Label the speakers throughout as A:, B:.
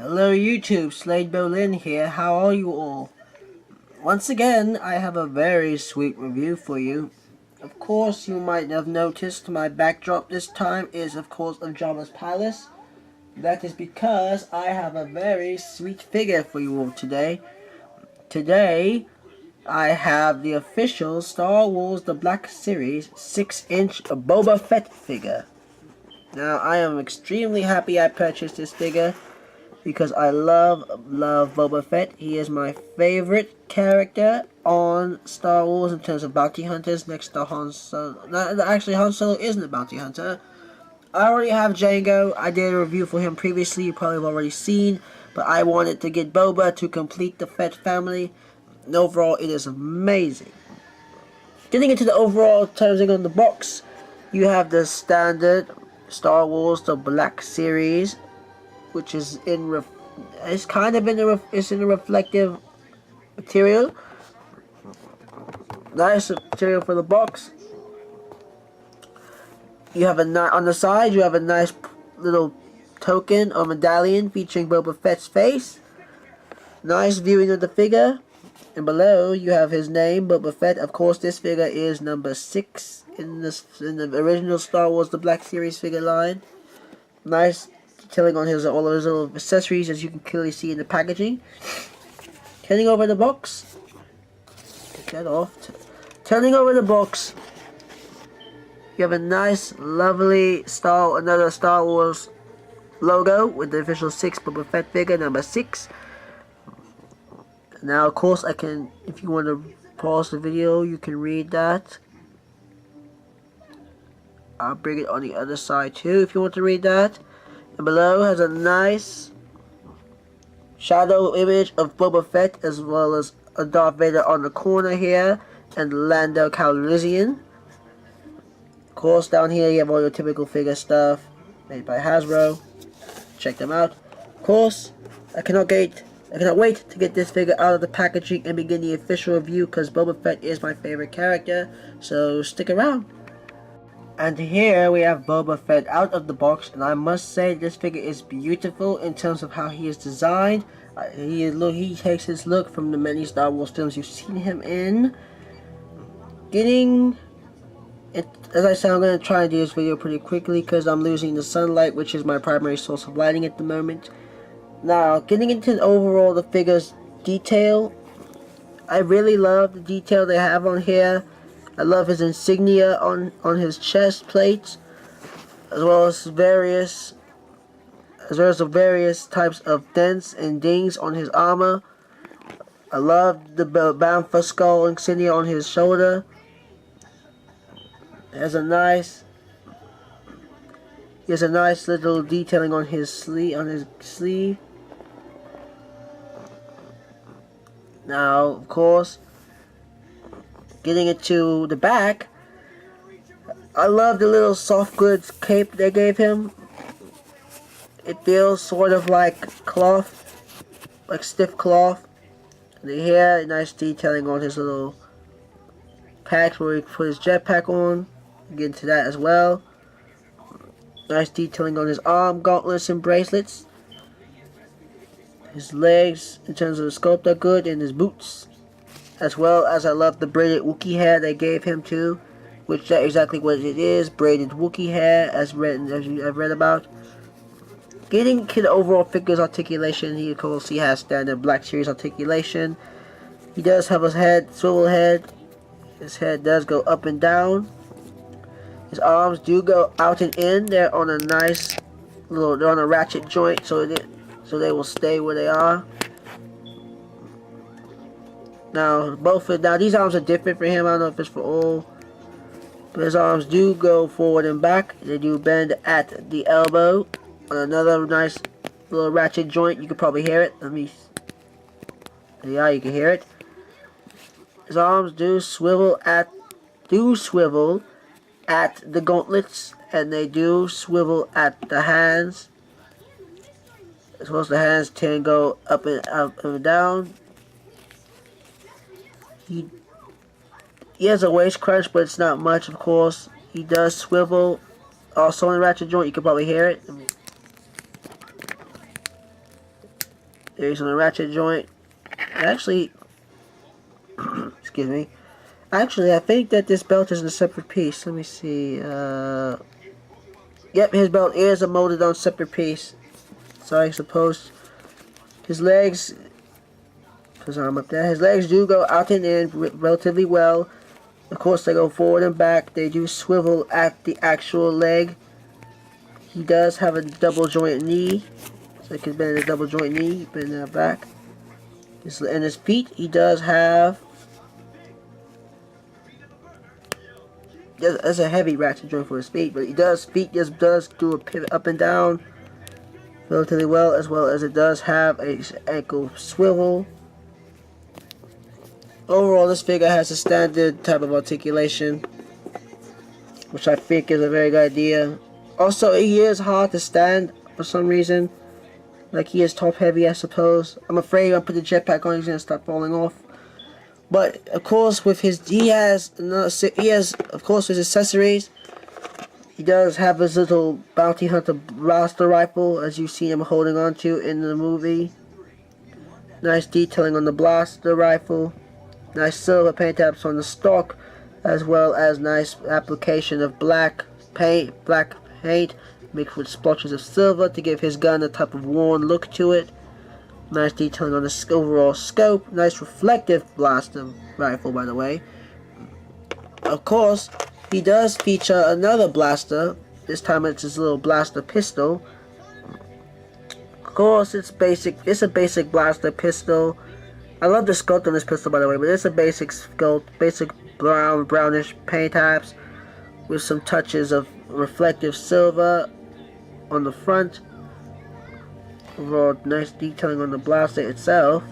A: Hello YouTube, Slade Bolin here. How are you all? Once again, I have a very sweet review for you. Of course, you might have noticed my backdrop this time is of course of Jabba's palace. That is because I have a very sweet figure for you all today. Today, I have the official Star Wars The Black Series 6-inch Boba Fett figure. Now, I am extremely happy I purchased this figure, because I love Boba Fett. He is my favorite character on Star Wars in terms of bounty hunters, next to Han Solo. No, actually, Han Solo isn't a bounty hunter. I already have Django. I did a review for him previously, you probably have already seen, but I wanted to get Boba to complete the Fett family, and overall it is amazing. Getting into the overall terms on the box, you have the standard Star Wars The Black Series, which is it's kind of in a reflective material. Nice material for the box. You have on the side. You have a nice little token or medallion featuring Boba Fett's face. Nice viewing of the figure. And below you have his name, Boba Fett. Of course, this figure is number 6 in the original Star Wars The Black Series figure line. Nice detailing on all of his little accessories, as you can clearly see in the packaging. Turning over the box. Take that off. Turning over the box. You have a nice, lovely another Star Wars logo with the official 6 Boba Fett figure, number 6. Now, of course, I can, if you want to pause the video, you can read that. I'll bring it on the other side too, if you want to read that. And below has a nice shadow image of Boba Fett, as well as a Darth Vader on the corner here, and Lando Calrissian. Of course, down here you have all your typical figure stuff made by Hasbro. Check them out. Of course, I cannot wait to get this figure out of the packaging and begin the official review, because Boba Fett is my favorite character, so stick around. And here we have Boba Fett out of the box, and I must say this figure is beautiful in terms of how he is designed. He takes his look from the many Star Wars films you've seen him in. As I said, I'm going to try and do this video pretty quickly because I'm losing the sunlight, which is my primary source of lighting at the moment. Now, getting into overall the figure's detail, I really love the detail they have on here. I love his insignia on his chest plates, as well as the various types of dents and dings on his armor. I love the Bound for Skull insignia on his shoulder. He has a nice little detailing on his sleeve. Now, of course, getting into the back, I love the little soft goods cape they gave him. It feels sort of like cloth, like stiff cloth. The hair, nice detailing on his little patch where he put his jetpack on. Get into that as well. Nice detailing on his arm gauntlets and bracelets. His legs, in terms of the sculpt, are good, and his boots. As well as I love the braided Wookiee hair they gave him too, which is exactly what it is, braided Wookiee hair, as I've read about. Getting to the overall figure's articulation, he of course has standard Black Series articulation. He does have his head, swivel head. His head does go up and down. His arms do go out and in. They're on a nice they're on a ratchet joint, so they will stay where they are. Now these arms are different for him. I don't know if it's for all, but his arms do go forward and back. They do bend at the elbow on another nice little ratchet joint. You can probably hear it. Yeah, you can hear it. His arms do swivel at the gauntlets, and they do swivel at the hands. As well as the hands tend to go up and down. He has a waist crunch, but it's not much, of course. He does swivel. Also in the ratchet joint, you can probably hear it. There's on the ratchet joint. Actually, excuse me. Actually, I think that this belt is in a separate piece. Let me see. Yep, his belt is a molded on separate piece. So I suppose his legs, his arm up there, his legs do go out and in relatively well. Of course, they go forward and back. They do swivel at the actual leg. He does have a double joint knee. So he can bend a double joint knee, bend that back. And his feet, he does have. That's a heavy ratchet joint for his feet, but feet just does do a pivot up and down relatively well, as it does have a ankle swivel. Overall, this figure has a standard type of articulation, which I think is a very good idea. Also, he is hard to stand for some reason. Like, he is top heavy, I suppose. I'm afraid when I put the jetpack on, he's gonna start falling off. But of course, with his of course his accessories. He does have his little bounty hunter blaster rifle, as you see him holding on to in the movie. Nice detailing on the blaster rifle. Nice silver paint apps on the stock, as well as nice application of black paint mixed with splotches of silver to give his gun a type of worn look to it. Nice detailing on the overall scope. Nice reflective blaster rifle, by the way. Of course, he does feature another blaster. This time it's his little blaster pistol. Of course, it's basic. It's a basic blaster pistol. I love the sculpt on this pistol, by the way, but it's a basic sculpt, basic brownish paint apps with some touches of reflective silver on the front. Overall, nice detailing on the blaster itself.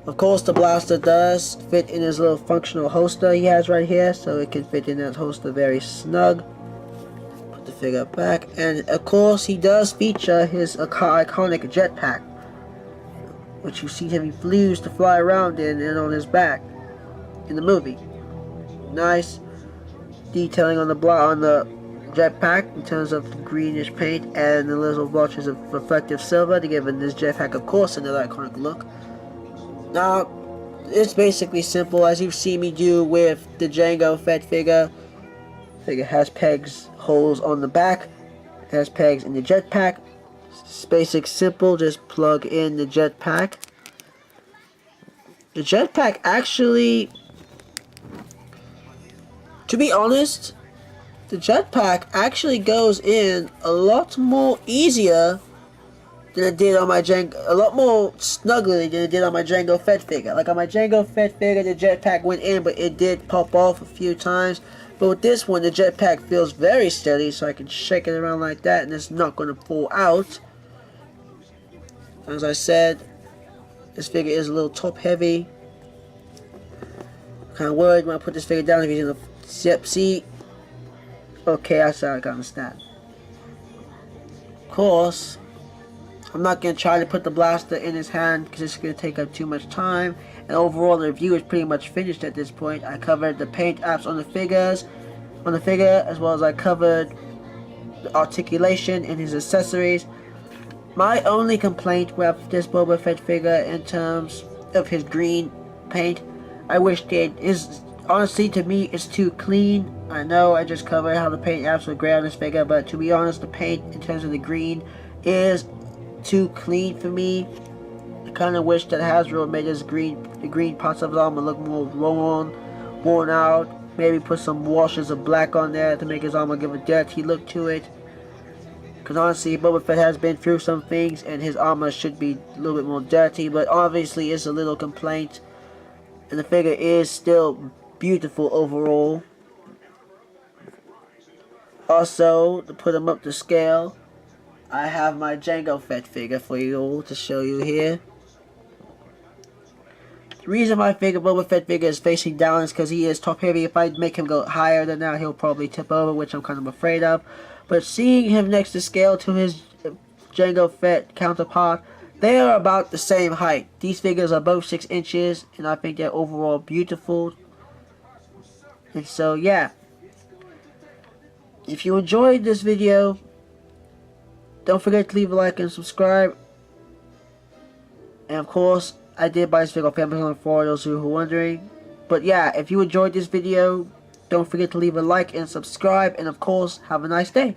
A: Of course, the blaster does fit in his little functional holster he has right here, so it can fit in that holster very snug. Put the figure back, and of course, he does feature his iconic jetpack, which you see him use to fly around in and on his back in the movie. Nice detailing on the jetpack in terms of the greenish paint and the little blotches of reflective silver to give this jetpack, of course, another iconic look. Now, it's basically simple, as you've seen me do with the Jango Fett figure. Figure has pegs, holes on the back, has pegs in the jetpack. It's basic, simple, just plug in the jetpack. The jetpack actually, to be honest, the jetpack actually goes in a lot more easier than it did on my a lot more snugly than it did on my Jango Fett figure. Like on my Jango Fett figure, the jetpack went in, but it did pop off a few times. But with this one, the jetpack feels very steady, so I can shake it around like that, and it's not going to pull out. As I said, this figure is a little top heavy. Kind of worried when I put this figure down if he's in the seat. Okay, I can understand. Of course, I'm not going to try to put the blaster in his hand because it's going to take up too much time. And overall, the review is pretty much finished at this point. I covered the paint apps on the figure, as well as I covered the articulation and his accessories. My only complaint with this Boba Fett figure in terms of his green paint, I wish honestly, to me, it's too clean. I know I just covered how the paint apps were gray on this figure, but to be honest, the paint in terms of the green is too clean for me. I kind of wish that Hasbro made the green parts of his armor look more worn out. Maybe put some washes of black on there to make his armor give a dirty look to it. Because honestly, Boba Fett has been through some things, and his armor should be a little bit more dirty. But obviously, it's a little complaint, and the figure is still beautiful overall. Also, to put him up to scale, I have my Jango Fett figure for you all to show you here. The reason my Boba Fett figure is facing down is because he is top heavy. If I make him go higher than that, he'll probably tip over, which I'm kind of afraid of. But seeing him next to scale to his Jango Fett counterpart, they are about the same height. These figures are both 6 inches, and I think they're overall beautiful. And so, yeah. If you enjoyed this video, don't forget to leave a like and subscribe. And of course, I did buy this figure off Amazon for those who were wondering. But yeah, if you enjoyed this video, don't forget to leave a like and subscribe. And of course, have a nice day.